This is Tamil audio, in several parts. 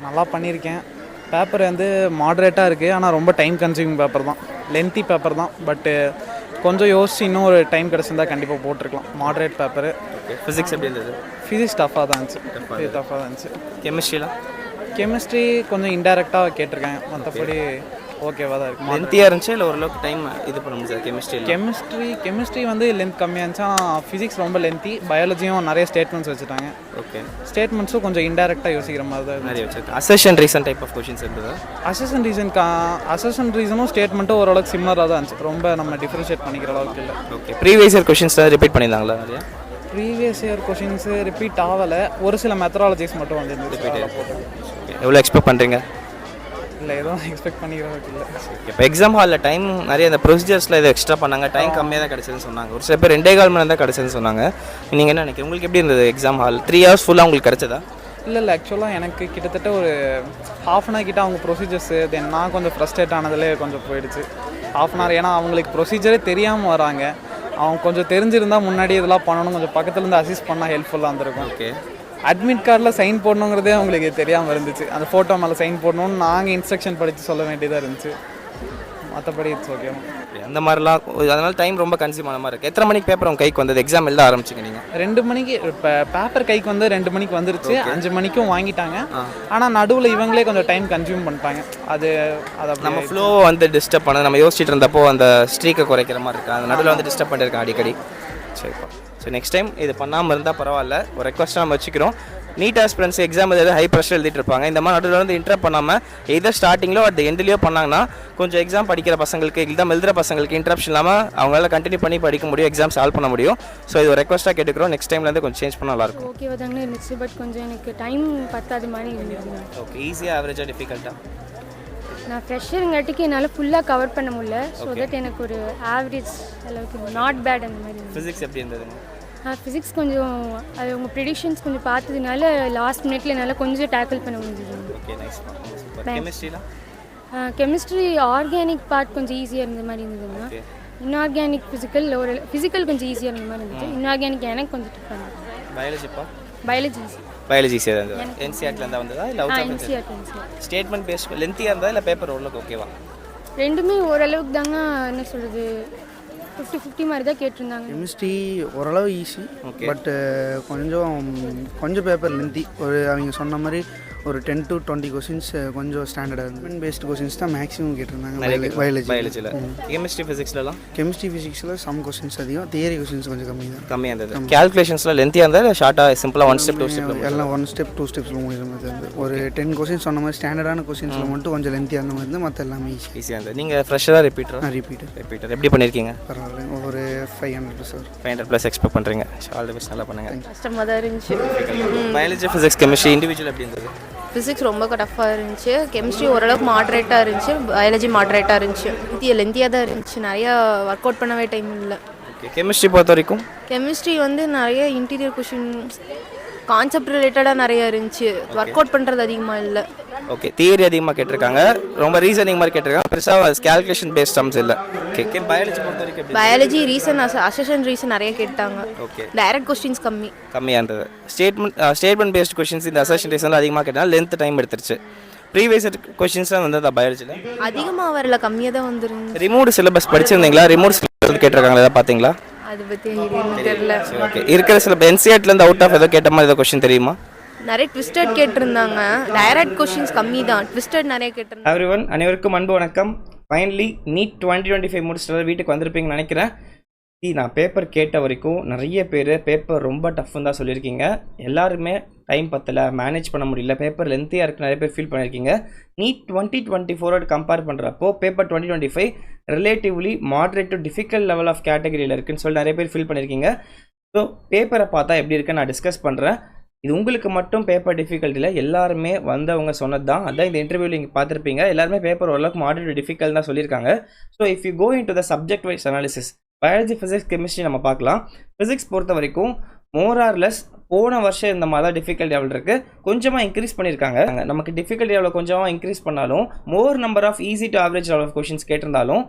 நல்லா பண்ணியிருக்கேன். பேப்பர் வந்து மாடரேட்டாக இருக்குது, ஆனால் ரொம்ப டைம் கன்சியூமிங் பேப்பர் தான், லென்த்தி பேப்பர் தான். பட்டு கொஞ்சம் யோசிச்சு இன்னும் ஒரு டைம் கிடச்சிருந்தா கண்டிப்பாக போட்டிருக்கலாம். Moderate paper. ஃபிசிக்ஸ் எப்படி இருந்தது? ஃபிசிக்ஸ் டஃப்பாக தான் இருந்துச்சு. டஃப்பாக தான் இருந்துச்சு. கெமிஸ்ட்ரிலாம் கெமிஸ்ட்ரி கொஞ்சம் இன்டைரக்டாக கேட்டிருக்காங்க, மற்றபடி ஓகேவாக தான் இருக்குது. லென்த்தியாக இருந்துச்சு இல்லை ஓரளவுக்கு டைம் இது பண்ண முடியாது? கெமிஸ்ட்ரி வந்து லென்த் கம்மியாக இருந்துச்சு, ஆனால் ஃபிசிக்ஸ் ரொம்ப லென்த்தி. பயாலஜியும் நிறைய ஸ்டேட்மெண்ட்ஸ் வச்சுட்டாங்க. ஓகே. ஸ்டேட்மெண்ட்ஸும் கொஞ்சம் இன்டைரக்டாக யோசிக்கிற மாதிரி தான் நிறைய வச்சுருக்கேன். Assertion reason type of questions இருந்தது. அசெஷன் ரீசனும் ஸ்டேட்மெண்ட்டும் ஓரளவுக்கு சிமிலராக தான் இருந்துச்சு, ரொம்ப நம்ம டிஃப்ரென்ஷியேட் பண்ணிக்கிற அளவுக்கு இல்லை. Okay. Previous year questions repeat பண்ணியிருந்தாங்களா நிறையா? ப்ரீவியஸ் இயர் கொஷின்ஸு ரிப்பீட் ஆகலை, ஒரு சில மெத்தடாலஜிஸ் மட்டும் வந்து எவ்வளோ எக்ஸ்பெக்ட் பண்ணுறீங்க? இல்லை, எதுவும் எக்ஸ்பெக்ட் பண்ணிக்கிறதுக்கு இல்லை. இப்போ எக்ஸாம் ஹாலில் டைம் நிறைய அந்த ப்ரொசீஜர்ஸில் எதுவும் எக்ஸ்ட்ரா பண்ணாங்க, டைம் கம்மியாக தான் கிடச்சதுன்னு சொன்னாங்க. ஒரு சில பேர் 2.25 மணி நேரம் தான் கிடச்சதுன்னு சொன்னாங்க. நீங்கள் என்ன நினைக்கிறீங்க? உங்களுக்கு எப்படி இருந்தது எக்ஸாம் ஹால்? 3 hours ஃபுல்லாக உங்களுக்கு கிடச்சதா? இல்லை, ஆக்சுவலாக எனக்கு கிட்டத்தட்ட ஒரு ½ அன் ஹவர் கிட்ட அவங்க ப்ரொசீஜர்ஸு தென் நான் கொஞ்சம் ஃப்ரஸ்ட்ரேட் ஆனதிலே கொஞ்சம் போயிடுச்சு. ½ அன் ஹவர், ஏன்னா அவங்களுக்கு ப்ரொசீஜரே தெரியாமல் வராங்க. அவங்க கொஞ்சம் தெரிஞ்சிருந்தால் முன்னாடி இதெல்லாம் பண்ணணும், கொஞ்சம் பக்கத்துலேருந்து அசிஸ்ட் பண்ணால் ஹெல்ப்ஃபுல்லாக இருந்திருக்கும். ஓகே. அட்மிட் கார்டில் சைன் போடணுங்கிறதே அவங்களுக்கு தெரியாமல் இருந்துச்சு. அந்த ஃபோட்டோ மேலே சைன் போடணும்னு நாங்கள் இன்ஸ்ட்ரக்ஷன் படித்து சொல்ல வேண்டியதாக இருந்துச்சு. மற்றபடி இட்ஸ் ஓகே. அந்த மாதிரிலாம் அதனால டைம் ரொம்ப கன்சியூம் ஆன மாதிரி இருக்குது. எத்தனை மணிக்கு பேப்பர் உங்கள் கைக்கு வந்தது? எக்ஸாம் எழுத ஆரம்பிச்சிங்க நீங்கள்? 2 மணிக்கு. இப்போ பேப்பர் கைக்கு வந்து 2 மணிக்கு வந்துருச்சு. 5 மணிக்கும் வாங்கிட்டாங்க. ஆனால் நடுவில் இவங்களே கொஞ்சம் டைம் கன்சியூம் பண்ணிட்டாங்க. அதை நம்ம ஃப்ளோ வந்து டிஸ்டர்ப் பண்ண நம்ம யோசிச்சுட்டு இருந்தப்போ அந்த ஸ்ட்ரீக்கை குறைக்கிற மாதிரி இருக்குது. அந்த நடுவில் வந்து டிஸ்டர்ப் பண்ணியிருக்கேன் அடிக்கடி. சரிப்பா. ஸோ நெக்ஸ்ட் டைம் இது பண்ணாமல் இருந்தால் பரவாயில்ல. ஒரு ரெக்வஸ்ட்டாக நம்ம வச்சுக்கிறோம். நீட் ஆஸ்பிரன்ஸ் எக்ஸாம் எதாவது ஹை ப்ரெஷர் எழுதிட்டு இருப்பாங்க. இந்த மாதிரி நடுவில் வந்து இன்டரப்ட் பண்ணாமல் எதர் ஸ்டார்டிங்கிலோ அட் எண்ட்லேயோ பண்ணாங்கன்னா கொஞ்சம் எக்ஸாம் படிக்கிற பசங்களுக்கு, எக்ஸாம் எழுதுகிற பசங்களுக்கு இன்டரப்ஷன் இல்லாமல் அவங்களால கண்டினியூ பண்ணி படிக்க முடியும், எக்ஸாம் சால்வ் பண்ண முடியும். ஸோ இது ஒரு ரெக்வஸ்ட்டாக கேட்டுக்கிறோம். நெக்ஸ்ட் டைம்லேருந்து கொஞ்சம் சேஞ்ச் பண்ண நல்லாயிருக்கும். ஓகேவா தாங்க இருந்துச்சு, பட் கொஞ்சம் எனக்கு டைம் பத்தாத மாதிரி இருந்துச்சு. ஓகே. ஈஸியாக ஆவரேஜாக டிஃபிகல்ட்டாக? நான் ஃப்ரெஷருங்காட்டிக்கு என்னால் ஃபுல்லாக கவர் பண்ண முடியல. ஸோ தட் எனக்கு ஒரு ஆவரேஜ் அளவுக்கு நாட் பேட் அந்த மாதிரி. ஃபிசிக்ஸ் எப்படி இருந்ததுங்க? ஃபிசிக்ஸ் கொஞ்சம் அது உங்கள் ப்ரிடிக்ஷன்ஸ் கொஞ்சம் பார்த்ததுனால லாஸ்ட் மினிட்ல என்னால் கொஞ்சம் டேக்கிள் பண்ண முடிஞ்சது. Okay, nice. கெமிஸ்ட்ரிலாம்? கெமிஸ்ட்ரி ஆர்கானிக் பார்ட் கொஞ்சம் ஈஸியாக இருந்த மாதிரி இருந்ததுன்னா, இன்ஆர்கானிக் ஃபிசிக்கல் கொஞ்சம் ஈஸியாக இருந்த மாதிரி இருந்துச்சு. இன்ஆர்கானிக் எனக்கு கொஞ்சம் டிஃபரெண்ட் இருந்துச்சு. பயாலஜிப்பா? பயாலஜி ஈஸியாக இருந்தது. என்சிஆர்டில் இருந்தால் வந்ததா இல்லை out of NCERT? Statement based லென்த்தியாக இருந்தால் இல்லை பேப்பர் ஓரளவுக்கு ஓகேவா? ரெண்டுமே ஓரளவுக்கு தாங்க. என்ன சொல்கிறது, 50-50 மாதிரி தான் கேட்டிருந்தாங்க. கெமிஸ்ட்ரி ஓரளவு ஈஸி, பட் கொஞ்சம் பேப்பர் லென்த்தி. அவங்க சொன்ன மாதிரி ஒரு 10 to 20 கொஸ்டின்ஸ் கொஞ்சம் ஸ்டாண்டர்டாக இருந்தது. பேஸ்ட் கொஸ்டின்ஸ் தான் மேக்ஸிமம் கேட்டிருந்தாங்க பயாலஜியில். கெமிஸ்ட்ரி ஃபிசிக்ஸில் சம் கொஸ்டின்ஸ் அதிகம், தியரி கொஸ்டின்ஸ் கொஞ்சம் கம்மியாக இருந்தது. கால்குலேஷன்ஸில் லென்த்தியாக இருந்தால் ஷார்ட்டாக சிம்பிளாக 1 step 2 step எல்லாம் 1 step 2 steps முடிகிற மாதிரி இருந்தது. ஒரு 10 கொஸ்டின்ஸ் சொன்ன மாதிரி ஸ்டாண்டர்டான கொஸ்டின்ஸில் மட்டும் கொஞ்சம் லென்த்தியாக இருந்த மாதிரி இருந்தால் மற்ற எல்லாமே ஈஸியாக இருந்தது. நீங்கள் ஃப்ரெஷ்ஷாக ரிப்பீட்டர் எப்படி பண்ணியிருக்கீங்க? பரவாயில்ல, ஒரு 500+ எக்ஸ்பெக்ட் பண்ணுறீங்க. ஆல் தி பெஸ்ட், நல்லா பண்ணுங்கள். கஷ்டமாக தான் இருந்துச்சு. பயாலஜி, ஃபிசிக்ஸ், கெமிஸ்ட்ரி இண்டிவிஜுவல் எப்படி இருந்தது? ஃபிசிக்ஸ் ரொம்ப டஃப்பாக இருந்துச்சு. கெமிஸ்ட்ரி ஓரளவுக்கு மாட்ரேட்டாக இருந்துச்சு. பயாலஜி மாட்ரேட்டாக இருந்துச்சு. லென்த்தியாக தான் இருந்துச்சு. நிறையா ஒர்க் அவுட் பண்ணவே டைம் இல்லை. ஓகே. கெமிஸ்ட்ரி பொறுத்த வரைக்கும் கெமிஸ்ட்ரி வந்து நிறைய இன்டீரியர் கொஷின், கான்செப்ட் ரிலேட்டடாக நிறையா இருந்துச்சு. ஒர்க் அவுட் பண்ணுறது அதிகமாக இல்லை. ஓகே. தியரி அதிகமாக கேட்டிருக்காங்க, ரொம்ப ரீசனிங் மாதிரி கேட்டிருக்காங்க, பெருசாக கால்குலேஷன் பேஸ்ட் சம்ஸ் இல்லை. ஓகே. பயாலஜி பொறுத்த வரைக்கும் பயாலஜி ரீசன், அசெஷன் ரீசன் நிறைய கேட்டாங்க. ஓகே. டைரக்ட் கொஸ்டின்ஸ் கம்மியாக இருந்தது. ஸ்டேட்மெண்ட் பேஸ்ட் கொஸ்டின்ஸ் இந்த அசெஷன் ரீசன் அதிகமாக கேட்டால் லென்த் டைம் எடுத்துருச்சு. ப்ரீவியஸ் கொஸ்டின்ஸ்லாம் வந்ததா பயாலஜியில்? அதிகமாக வரல, கம்மியாக தான் வந்துருந்துச்சு. ரிமூவ்டு சிலபஸ் படிச்சிருந்தீங்களா? ரிமூவ் சிலபஸ் கேட்டிருக்காங்களா, எதாவது பார்த்தீங்களா? அதை பற்றி தெரியல. ஓகே. இருக்கிற சில என்சிஆர்டிலேருந்து அவுட் ஆஃப் ஏதோ கேட்ட மாதிரி ஏதோ கொஸ்டின் தெரியுமா? நிறைய ட்விஸ்டட் கேட்டிருந்தாங்க. டைரக்ட் கொஸ்டின்ஸ் கம்மி தான், ட்விஸ்டட் நிறைய கேட்டிருந்தாங்க. எவ்ரிவன், அனைவருக்கும் அன்பு வணக்கம். ஃபைனலி நீட் 2025 முடிச்சுட்டு வீட்டுக்கு வந்திருப்பீங்கன்னு நினைக்கிறேன். நான் பேப்பர் கேட்ட வரைக்கும் நிறைய பேர் பேப்பர் ரொம்ப டஃப்னு தான் சொல்லியிருக்கீங்க. எல்லாருமே டைம் பத்தலை, மேனேஜ் பண்ண முடியல, பேப்பர் லென்த்தியாக இருக்குது நிறைய பேர் ஃபீல் பண்ணியிருக்கீங்க. நீட் 2024 கம்பேர் பண்ணுறப்போ paper 2025 relatively moderate to difficult level of கேட்டகரியில் இருக்குன்னு சொல்லி நிறைய பேர் ஃபீல் பண்ணியிருக்கீங்க. ஸோ பேப்பரை பார்த்தா எப்படி இருக்குன்னு நான் டிஸ்கஸ் பண்ணுறேன். இது உங்களுக்கு மட்டும் பேப்பர் டிஃபிகல்ட்டியில் எல்லாருமே வந்தவங்க சொன்னது தான். அதான் இந்த இன்டர்வியூவில் நீங்கள் பார்த்துருப்பீங்க. எல்லாருமே பேப்பர் ஓரளவுக்கு மாடரேட் டிஃபிகல்ட் தான் சொல்லியிருக்காங்க. So if you go into the subject wise analysis, biology, physics, chemistry நம்ம பார்க்கலாம். ஃபிசிக்ஸ் பொறுத்த வரைக்கும் மோர் ஆர் லெஸ் போன வருஷம் இந்த மாதிரி தான் டிஃபிகல்ட் லெவல் இருக்குது, கொஞ்சமாக இன்க்ரீஸ் பண்ணியிருக்காங்க. நமக்கு டிஃபிகல்ட் லெவலில் கொஞ்சமாக இன்க்ரீஸ் பண்ணாலும் more number of easy to average level of questions கேட்டிருந்தாலும்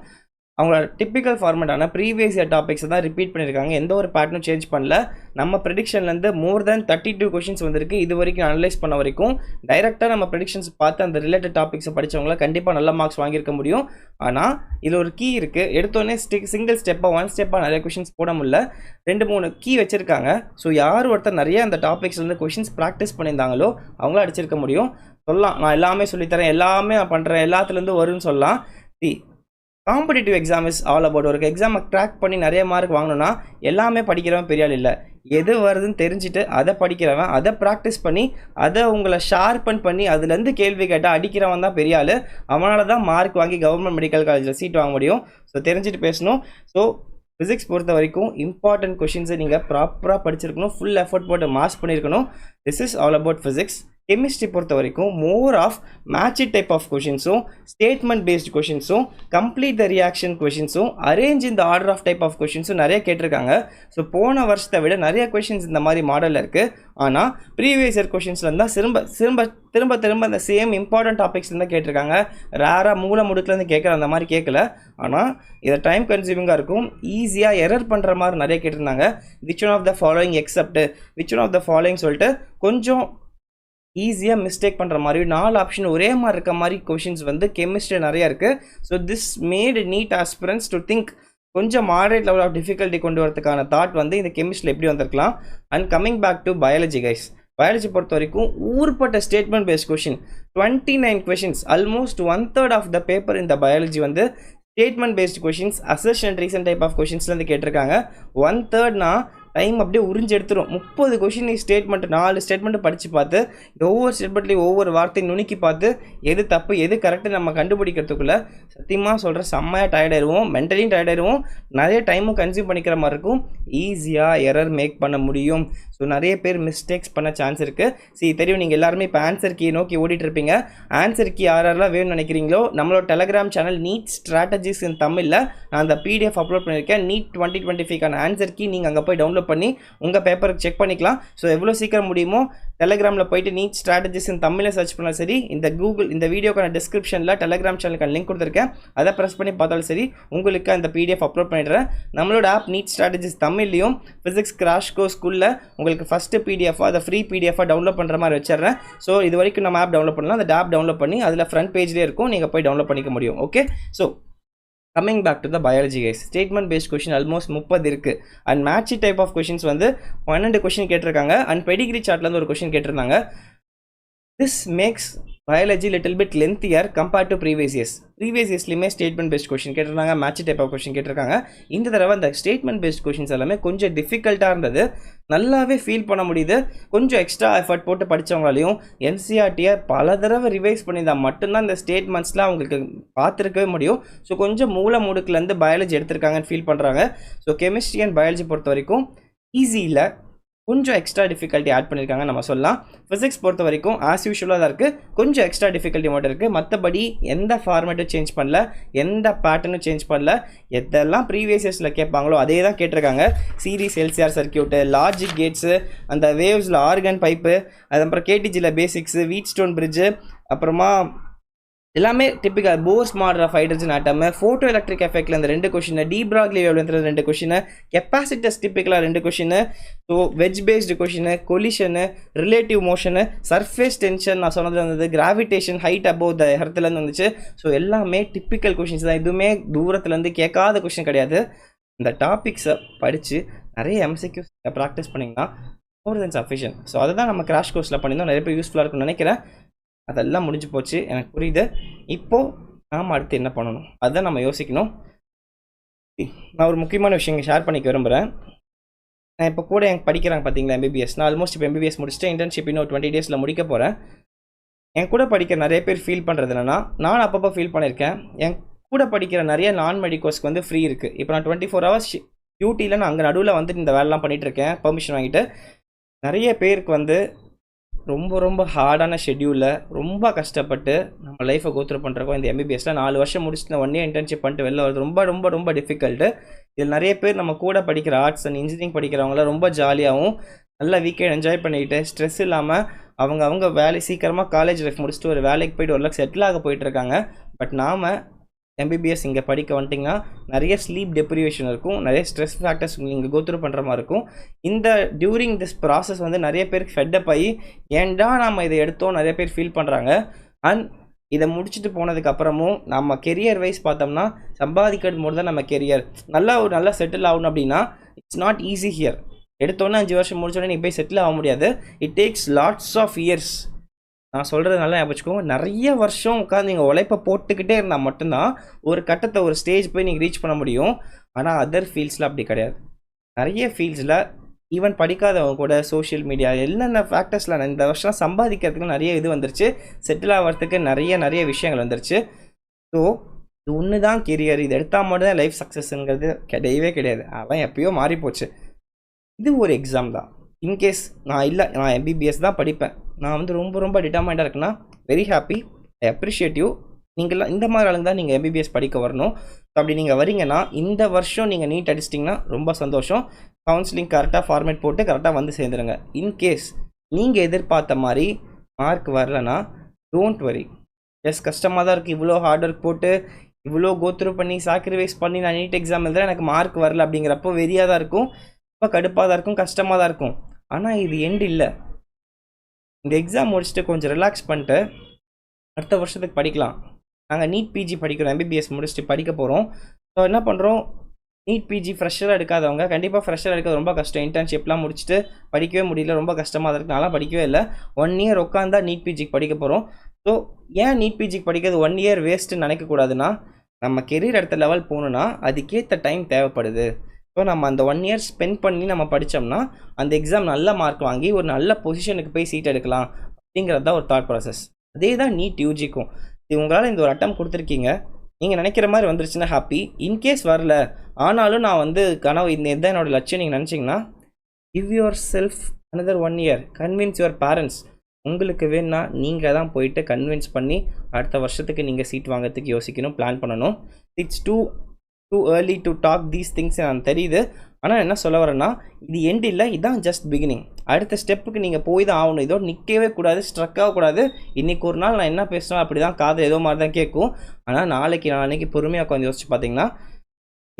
அவங்களோட டிப்பிக்கல் ஃபார்மேட்டான ப்ரீவியஸ் இயர் டாபிக்ஸை தான் ரிப்பீட் பண்ணியிருக்காங்க. எந்த ஒரு பேட்டர்னும் சேஞ்ச் பண்ணல. நம்ம ப்ரெடிக்ஷன்லேருந்து மோர் தென் 32 கொஷின்ஸ் வந்திருக்கு. இது வரைக்கும் அனலைஸ் பண்ண வரைக்கும் டைரெக்டாக நம்ம ப்ரெடிக்ஷன்ஸ் பார்த்து அந்த ரிலேட்டட் டாபிக்ஸை படித்தவங்கள கண்டிப்பாக நல்ல மார்க்ஸ் வாங்கியிருக்க முடியும். ஆனால் இதில் ஒரு கீ இருக்குது. எடுத்தோடனே சிங்கிள் ஸ்டெப்பாக ஒன் ஸ்டெப்பாக நிறைய கொஷின்ஸ் போட முடியல. 2-3 கீ வச்சுருக்காங்க. ஸோ யார் ஒருத்தர் நிறைய அந்த டாபிக்ஸ்லேருந்து கொஷின்ஸ் ப்ராக்டிஸ் பண்ணியிருந்தாங்களோ அவங்கள அடிச்சிருக்க முடியும். சொல்லலாம் நான் எல்லாமே சொல்லித்தரேன், எல்லாமே நான் பண்ணுறேன், எல்லாத்துலேருந்து வரும்னு சொல்லலாம். Competitive exam is all about. ஒரு எக்ஸாமை க்ராக் பண்ணி நிறைய மார்க் வாங்கணும்னா எல்லாமே படிக்கிறவன் பெரிய ஆள் இல்லை. எது வருதுன்னு தெரிஞ்சுட்டு அதை படிக்கிறவன், அதை ப்ராக்டிஸ் பண்ணி அதை உங்களை ஷார்பன் பண்ணி அதுலேருந்து கேள்வி கேட்டால் அடிக்கிறவன் தான் பெரிய ஆள். அவனால தான் மார்க் வாங்கி கவர்மெண்ட் மெடிக்கல் காலேஜில் சீட் வாங்க முடியும். ஸோ தெரிஞ்சுட்டு பேசணும். ஸோ ஃபிசிக்ஸ் பொறுத்த வரைக்கும் இம்பார்ட்டன்ட் கொஷின்ஸை நீங்கள் ப்ராப்பராக படிச்சிருக்கணும், ஃபுல் எஃபர்ட் போட்டு மாஸ் பண்ணியிருக்கணும். This is all about physics. Chemistry பொறுத்த வரைக்கும் more of match type of கொஷின்ஸும் ஸ்டேட்மெண்ட் பேஸ்டு கொஷின்ஸும் கம்ப்ளீட் த ரியாக்ஷன் கொஷின்ஸும் அரேஞ்ச் இந்த ஆர்டர் ஆஃப் டைப் ஆஃப் கொஷின்ஸும் நிறைய கேட்டிருக்காங்க. ஸோ போன வருஷத்தை விட நிறைய கொஷின்ஸ் இந்த மாதிரி மாடலில் இருக்குது. ஆனால் ப்ரீவியஸ் இயர் கொஷின்ஸில் இருந்தால் திரும்ப அந்த சேம் இம்பார்ட்டன்ட் டாபிக்ஸ் இருந்தால் கேட்டிருக்காங்க. ரேராக மூல முடுக்குலேருந்து கேட்குற அந்த மாதிரி கேட்கல. ஆனால் இதை டைம் கன்சியூமிங்காக இருக்கும். ஈஸியாக எரர் பண்ணுற மாதிரி நிறைய கேட்டிருந்தாங்க. Which one of the following except which one of the following சொல்லிட்டு கொஞ்சம் ஈஸியாக மிஸ்டேக் பண்ணுற மாதிரி 4 ஆப்ஷன் ஒரே மாதிரி இருக்க மாதிரி கொஷின்ஸ் வந்து கெமிஸ்ட்ரி நிறையா இருக்குது. So this made NEET aspirants to think கொஞ்சம் மாடரேட் லெவல் ஆஃப் டிஃபிகல்ட்டி கொண்டு வரதுக்கான தாட் வந்து இந்த கெமிஸ்ட்ரியில் எப்படி வந்திருக்கலாம். And coming back to biology guys, biology பொறுத்த வரைக்கும் ஊர்பட்ட statement based question 29 questions, almost 1/3 of the paper இந்த பயாலஜி வந்து statement based questions assertion reason type of கொஷின்ஸ்லேருந்து கேட்டிருக்காங்க. 1/3னா டைம் அப்படியே உறிஞ்சு எடுத்துரும். 30 கொஷின் ஸ்டேட்மெண்ட் 4 ஸ்டேட்மெண்ட்டு படித்து பார்த்து ஒவ்வொரு ஸ்டேட்மெண்ட்லேயும் ஒவ்வொரு வார்த்தையும் நுணுக்கி பார்த்து எது தப்பு எது கரெக்டு நம்ம கண்டுபிடிக்கிறதுக்குள்ளே சத்தியமாக சொல்கிறேன் செம்மையாக டயர்டாயிருவோம், மென்டலியும் டயர்டாயிருவோம், நிறைய டைமும் கன்சியூம் பண்ணிக்கிற மாதிரி இருக்கும். ஈஸியாக எரர் மேக் பண்ண முடியும். ஸோ நிறைய பேர் மிஸ்டேக்ஸ் பண்ண சான்ஸ் இருக்குது. தெரியும் நீங்கள் எல்லாருமே இப்போ ஆன்சர் கீ நோக்கி ஓடிட்டுருப்பீங்க. ஆன்சர் கீ யாரெல்லாம் வேணும்னு நினைக்கிறீங்களோ நம்மளோட டெலகிராம் சேனல் நீட் ஸ்ட்ராட்டஜிஸ் இன் தமிழில் நான் அந்த பிடிஎஃப் அப்லோட் பண்ணியிருக்கேன். நீட் 2025க்கான ஆன்சர் கீ நீங்கள் அங்கே போய் டவுன்லோட் பண்ணி உங்கள் பேப்பருக்கு செக் பண்ணிக்கலாம். ஸோ எவ்வளோ சீக்கிரம் முடியுமோ டெலகிராமில் போயிட்டு நீட் ஸ்ட்ராட்டஜிஸ் இன் தமிழில் சர்ச் பண்ணாலும் சரி, இந்த வீடியோக்கான டிஸ்கிரிப்ஷனில் டெலகிராம் சேனலுக்கான லிங்க் கொடுத்துருக்கேன், அதை ப்ரெஸ் பண்ணி பார்த்தாலும் சரி உங்களுக்கு அந்த பிடிஎஃப் அப்லோட் பண்ணிடுறேன். நம்மளோட ஆப் நீட் ஸ்ட்ராட்டஜிஸ் தமிழ்லையும் ஃபிசிக்ஸ் கிராஷ் கோர்ஸ்குள்ளே உங்களுக்கு ஃபஸ்ட்டு பிடிஎஃபாக அதை ஃப்ரீ பிடிஎஃபாக டவுன்லோட் பண்ணுற மாதிரி வச்சிடுறேன். ஸோ இது வரைக்கும் நம்ம ஆப் டவுன்லோட் பண்ணலாம். அந்த ஆப் டவுன்லோட் பண்ணி அதில் ஃப்ரண்ட் பேஜ்லேயே இருக்கும், நீங்கள் போய் டவுன்லோட் பண்ணிக்க முடியும். Okay, so coming back to the biology guys, statement based question almost 30 இருக்குது. And match type of questions வந்து 12 கொஷின் கேட்டிருக்காங்க. அண்ட் பெடிகிரி சார்ட்லேருந்து ஒரு கொஷின் கேட்டிருந்தாங்க. This makes biology little bit lengthier compared to previous இயர்ஸ்லையுமே ஸ்டேட்மெண்ட் பேஸ்ட் கொஷின் கேட்டிருந்தாங்க, மேட்ச் டைப் ஆஃப் கொஷின் கேட்டிருக்காங்க. இந்த தடவை அந்த ஸ்டேட்மெண்ட் பேஸ்ட் கொஷின்ஸ் எல்லாமே கொஞ்சம் டிஃபிகல்ட்டாக இருந்தது. நல்லாவே ஃபீல் பண்ண முடியுது. கொஞ்சம் எக்ஸ்ட்ரா எஃபர்ட் போட்டு படித்தவங்களாலையும் என்சிஆர்டியை பல தடவை ரிவைஸ் பண்ணியிருந்தால் மட்டும்தான் இந்த ஸ்டேட்மெண்ட்ஸ்லாம் அவங்களுக்கு பார்த்துருக்கவே முடியும். ஸோ கொஞ்சம் மூல முடுக்குலேருந்து பயாலஜி எடுத்திருக்காங்கன்னு ஃபீல் பண்ணுறாங்க. ஸோ கெமிஸ்ட்ரி அண்ட் பயாலஜி பொறுத்த வரைக்கும் ஈஸி இல்லை, கொஞ்சம் எக்ஸ்ட்ரா டிஃபிகல்ட்டி ஆட் பண்ணியிருக்காங்க நம்ம சொல்லலாம். ஃபிசிக்ஸ் பொறுத்த வரைக்கும் ஆஸ் யூஷுவலாக தான் இருக்குது, கொஞ்சம் எக்ஸ்ட்ரா டிஃபிகல்ட்டி மட்டும் இருக்குது. மற்றபடி எந்த ஃபார்மேட்டும் சேஞ்ச் பண்ணல, எந்த பேட்டர்னும் சேஞ்ச் பண்ணல. எதெல்லாம் ப்ரீவியஸ் இயர்ஸில் கேட்பாங்களோ அதே தான் கேட்டிருக்காங்க. Series LCR circuit, logic gates, அந்த வேவ்ஸில் ஆர்கன் பைப்பு, அதுக்கப்புறம் கேடிஜியில் பேசிக்ஸு, வீட் ஸ்டோன் பிரிட்ஜு, அப்புறமா எல்லாமே typical Bohr's model of hydrogen atom, photo electric எஃபெக்டில் இந்த 2 கொஷின், டி பிராக்லி வேவ்லேருந்து 2 கொஷின், கெப்பாசிட்டர்ஸ் டிப்பிக்கலாக 2 question, so wedge based question, collision, relative motion, surface tension நான் சொன்னது வந்தது, கிராவிடேஷன், ஹைட் அபோவ் த எர்த்துலேருந்து வந்துச்சு. ஸோ எல்லாமே டிப்பிக்கல் கொஷின்ஸ் தான், எதுவுமே தூரத்துலேருந்து கேட்காத கொஷின் கிடையாது. இந்த டாபிக்ஸை படித்து நிறைய எம்சிக்யூஸ் ப்ராக்டிஸ் பண்ணிங்கன்னா மோர் தென் சஃபிஷியன்ட். ஸோ அதை தான் நம்ம கிராஷ் கோர்ஸில் பண்ணியிருந்தோம். நிறைய பேர் யூஸ்ஃபுல்லாக இருக்கும்னு நினைக்கிறேன். அதெல்லாம் முடிஞ்சு போச்சு, எனக்கு புரியுது. இப்போது நாம் அடுத்து என்ன பண்ணணும் அதுதான் நம்ம யோசிக்கணும். நான் ஒரு முக்கியமான விஷயம் ஷேர் பண்ணிக்க விரும்புகிறேன். நான் இப்போ கூட எனக்கு படிக்கிறாங்க பார்த்தீங்களா எம்பிபிஎஸ், நான் ஆல்மோஸ்ட் இப்போ எம்பிபிஎஸ் முடிச்சுட்டு இன்டர்ன்ஷிப் இன்னும் 20 டேஸில் முடிக்க போகிறேன். என் கூட படிக்கிற நிறைய பேர் ஃபீல் பண்ணுறது என்னென்னா, நான் அப்பப்போ ஃபீல் பண்ணியிருக்கேன், என் கூட படிக்கிற நிறைய நான் மெடிக்கோஸ்க்கு வந்து ஃப்ரீ இருக்குது. இப்போ நான் 24 ஹவர்ஸ் டியூட்டியில் நான் அங்கே நடுவில் வந்துட்டு இந்த வேலைலாம் பண்ணிகிட்ருக்கேன் பெர்மிஷன் வாங்கிட்டு. நிறைய பேருக்கு வந்து ரொம்ப ஹார்டான ஷெட்யூலில் ரொம்ப கஷ்டப்பட்டு நம்ம லைஃப்பை கோத்ரூ பண்ணுறோம். இந்த எம்பிபிஎஸ்ல 4 வருஷம் முடிச்சுட்டு 1 இயர் இன்டர்ன்ஷிப் பண்ணிட்டு வெளில வருது ரொம்ப டிஃபிகல்ட்டு. இதில் நிறைய பேர் நம்ம கூட படிக்கிற ஆர்ட்ஸ் அண்ட் இன்ஜினியரிங் படிக்கிறவங்களாம் ரொம்ப ஜாலியாகவும் நல்லா வீக்கெண்ட் என்ஜாய் பண்ணிக்கிட்டு ஸ்ட்ரெஸ் இல்லாமல் அவங்க வேலை சீக்கிரமாக காலேஜ் லைஃப் முடிச்சுட்டு ஒரு வேலைக்கு போய்ட்டு ஒரு செட்டில் ஆக போயிட்டுருக்காங்க. பட் நாம் எம்பிபிஎஸ் இங்கே படிக்க வந்துட்டிங்கன்னா நிறைய ஸ்லீப் டெப்ரிவேஷன் இருக்கும், நிறைய ஸ்ட்ரெஸ் ஃபேக்டர்ஸ் நீங்கள் கோத்ரூ பண்ணுற மாதிரி இருக்கும். இந்த டியூரிங் திஸ் ப்ராசஸ் வந்து நிறைய பேருக்கு ஃபெட்டப் ஆகி ஏன்டா நம்ம இதை எடுத்தோம் நிறைய பேர் ஃபீல் பண்ணுறாங்க. அண்ட் இதை முடிச்சுட்டு போனதுக்கப்புறமும் நம்ம கெரியர் வைஸ் பார்த்தோம்னா சம்பாதிக்கிறது மட்டும் தான் நம்ம கெரியர். நல்லா செட்டில் ஆகணும் அப்படின்னா இட்ஸ் நாட் ஈஸி ஹியர். எடுத்தோன்னே 5 வருஷம் முடிச்சோடனே நீ போய் செட்டில் ஆக முடியாது. It takes lots of years. நான் சொல்கிறது நல்லா ஞாபகம், நிறைய வருஷம் உட்காந்து நீங்கள் உழைப்பை போட்டுக்கிட்டே இருந்தால் மட்டும்தான் ஒரு கட்டத்தை ஒரு ஸ்டேஜ் போய் நீங்கள் ரீச் பண்ண முடியும். ஆனால் அதர் ஃபீல்ட்ஸில் அப்படி கிடையாது. நிறைய ஃபீல்ட்ஸில் ஈவன் படிக்காதவங்க கூட சோஷியல் மீடியா என்னென்ன ஃபேக்டர்ஸில் இந்த வருஷம் சம்பாதிக்கிறதுக்கு நிறைய இது வந்துருச்சு, செட்டில் ஆகிறதுக்கு நிறைய விஷயங்கள் வந்துருச்சு. ஸோ இது ஒன்று தான் கெரியர், இது எடுத்தால் மட்டும் தான் லைஃப் சக்ஸஸ்ங்கிறது கிடையவே கிடையாது. அதெல்லாம் எப்பயோ மாறி போச்சு. இது ஒரு எக்ஸாம் தான். இன்கேஸ் நான் எம்பிபிஎஸ் தான் படிப்பேன், நான் வந்து ரொம்ப டிட்டர்மைண்டாக இருக்குன்னா very happy, I appreciate you. நீங்கள்லாம் இந்த மாதிரி ஆளுங்க தான் நீங்கள் எம்பிபிஎஸ் படிக்க வரணும். ஸோ அப்படி நீங்கள் வரீங்கன்னா இந்த வருஷம் நீங்கள் நீட் அடிச்சிட்டிங்கன்னா ரொம்ப சந்தோஷம். கவுன்சிலிங் கரெக்டாக ஃபார்மேட் போட்டு கரெக்டாக வந்து சேர்ந்துருங்க. இன்கேஸ் நீங்கள் எதிர்பார்த்த மாதிரி மார்க் வரலன்னா டோன்ட் வரி. எஸ் கஷ்டமாக தான் இருக்குது, இவ்வளோ ஹார்ட் ஒர்க் போட்டு இவ்வளோ கோத்ரூ பண்ணி சாக்ரிஃபைஸ் பண்ணி நான் நீட் எக்ஸாம் எழுதுறேன், எனக்கு மார்க் வரல அப்படிங்கிறப்போ வெறியாக தான் இருக்கும், ரொம்ப கடுப்பாக தான் இருக்கும், கஷ்டமாக தான் இருக்கும். ஆனால் இது எண்டு இல்லை. இந்த எக்ஸாம் முடிச்சுட்டு கொஞ்சம் ரிலாக்ஸ் பண்ணிட்டு அடுத்த வருஷத்துக்கு படிக்கலாம். நாங்கள் நீட் பிஜி படிக்கிறோம், எம்பிபிஎஸ் முடிச்சுட்டு படிக்க போகிறோம். ஸோ என்ன பண்ணுறோம், நீட் பிஜி ஃப்ரெஷராக எடுக்காதவங்க கண்டிப்பாக ஃப்ரெஷராக எடுக்கிறது ரொம்ப கஷ்டம். இன்டர்ன்ஷிப்லாம் முடிச்சுட்டு படிக்கவே முடியல, ரொம்ப கஷ்டமாக தான் இருக்குது. நான்லாம் படிக்கவே இல்லை. 1 இயர் உட்காந்தா நீட் பிஜிக்கு படிக்க போகிறோம். ஸோ ஏன் நீட் பிஜிக்கு படிக்கிறது 1 இயர் வேஸ்ட்டுன்னு நினைக்கக்கூடாதுன்னா, நம்ம கெரியர் அடுத்த லெவல் போகணுன்னா அதுக்கேற்ற டைம் தேவைப்படுது. ஸோ நம்ம அந்த 1 இயர் ஸ்பெண்ட் பண்ணி நம்ம படித்தோம்னா அந்த எக்ஸாம் நல்ல மார்க் வாங்கி ஒரு நல்ல பொசிஷனுக்கு போய் சீட் எடுக்கலாம் அப்படிங்கிறது தான் ஒரு தாட் ப்ராசஸ். அதே தான் நீட் யூஜிக்கும். உங்களால் இந்த ஒரு அட்டம் கொடுத்துருக்கீங்க, நீங்கள் நினைக்கிற மாதிரி வந்துருச்சுன்னா ஹாப்பி. இன்கேஸ் வரல ஆனாலும் நான் வந்து கனவு இந்த இதுதான் என்னோடய லட்சியம் நீங்கள் நினச்சிங்கன்னா give your self another 1 year, convince your parents. உங்களுக்கு வேணுன்னா நீங்கள் தான் போயிட்டு கன்வின்ஸ் பண்ணி அடுத்த வருஷத்துக்கு நீங்கள் சீட் வாங்கிறதுக்கு யோசிக்கணும், பிளான் பண்ணணும். It's too early to talk these things எனக்கு தெரியுது. ஆனால் என்ன சொல்ல வரேன்னா இது எண்ட் இல்லை, இதுதான் ஜஸ்ட் பிகினிங். அடுத்த ஸ்டெப்புக்கு நீங்கள் போய் தான் ஆகணும். இதோடு நிற்கவே கூடாது, ஸ்ட்ரக் ஆகக்கூடாது. இன்றைக்கி ஒரு நாள் நான் என்ன பேசுகிறேன் அப்படி தான் காது ஏதோ மாதிரி தான் கேட்கும். ஆனால் நாளைக்கு பொறுமையாக கொஞ்சம் யோசிச்சு பார்த்தீங்கன்னா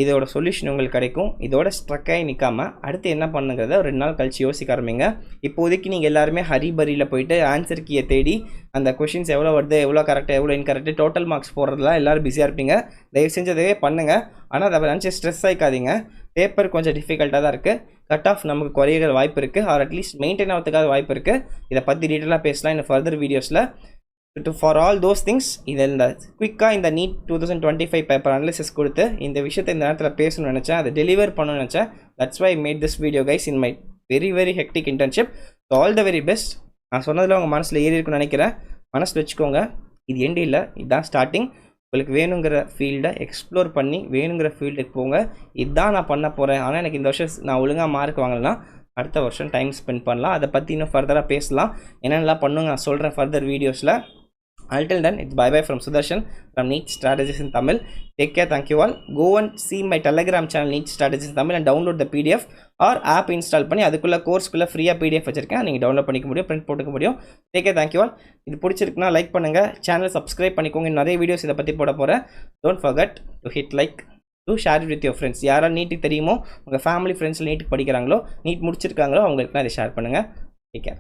இதோட சொல்யூஷன் உங்களுக்கு கிடைக்கும். இதோட ஸ்ட்ரக்காகி நிற்காமல் அடுத்து என்ன பண்ணுங்கிறத ஒரு 2 நாள் கழிச்சு யோசிக்க ஆரம்பிங்க. இப்போதைக்கு நீங்கள் எல்லாருமே ஹரிபரியில் போயிட்டு ஆன்சர் கீயை தேடி அந்த கொஷின்ஸ் எவ்வளோ வருது, எவ்வளோ கரெக்டாக எவ்வளோ இன்கரெக்டு, டோட்டல் மார்க்ஸ் போடுறதுலாம் எல்லோரும் பிஸியாக இருப்பீங்க. தயவு செஞ்சு அதே பண்ணுங்கள். ஆனால் அதை நினச்சி ஸ்ட்ரெஸ் ஆகிக்காதீங்க. பேப்பர் கொஞ்சம் டிஃபிகல்ட்டாக தான் இருக்குது. கட் ஆஃப் நமக்கு குறையிற வாய்ப்பு இருக்குது, ஆர் அட்லீஸ்ட் மெயின்டைன் ஆகிறதுக்காக வாய்ப்பு இருக்குது. இதை பற்றி டீட்டெயிலாக பேசலாம் இன்னும் ஃபர்தர் வீடியோஸில். ஃபார் ஆல் தோஸ் திங்ஸ் இதை இந்த குயிக்காக இந்த நீட் 2025 பேப்பர் அனாலிசிஸ் கொடுத்து இந்த விஷயத்தை இந்த நேரத்தில் பேசணும்னு நினச்சேன், அதை டெலிவர் பண்ணணும்னு நினச்சேன். That's why made this video guys in my very hectic internship. So all the very best. நான் சொன்னதில் உங்கள் மனசில் ஏறி இருக்குன்னு நினைக்கிறேன். மனசில் வச்சுக்கோங்க, இது எண்டு இல்லை, இதுதான் ஸ்டார்டிங். உங்களுக்கு வேணுங்கிற ஃபீல்டை எக்ஸ்ப்ளோர் பண்ணி வேணுங்கிற ஃபீல்டுக்கு போங்க. இதுதான் நான் பண்ண போகிறேன். ஆனால் எனக்கு இந்த வருஷம் நான் ஒழுங்காக மார்க் வாங்கலைன்னா அடுத்த வருஷம் டைம் ஸ்பெண்ட் பண்ணலாம். அதை பற்றி இன்னும் ஃபர்தராக பேசலாம். என்னென்னலாம் பண்ணுங்க நான் சொல்கிறேன் ஃபர்தர் வீடியோஸில். Until then, it's bye from Sudarshan from NEET Strategies in Tamil. Take care, thank you all. Go and see my Telegram channel NEET Strategies in Tamil and download the PDF or app install பண்ணி அதுக்குள்ள கோர்ஸ்க்குள்ள ஃப்ரீயாக PDF வச்சிருக்கேன், நீங்கள் டவுன்லோட் பண்ணிக்க முடியும், பிரிண்ட் போட்டுக்க முடியும். Take care, thank you all. இது பிடிச்சிருக்குன்னா லைக் பண்ணுங்கள், சேனல் சப்ஸ்கிரைப் பண்ணிக்கோங்க. நிறைய வீடியோஸ் இதை பற்றி போட போகிறேன். Don't forget to hit like, to share it with your friends. யாரா நீட்டுக்கு தெரியுமோ உங்கள் ஃபேமிலி ஃப்ரெண்ட்ஸில் நீட்டுக்கு படிக்கிறாங்களோ நீட் முடிச்சிருக்காங்களோ அவங்களுக்கு நான் இதை ஷேர் பண்ணுங்கள். Take care.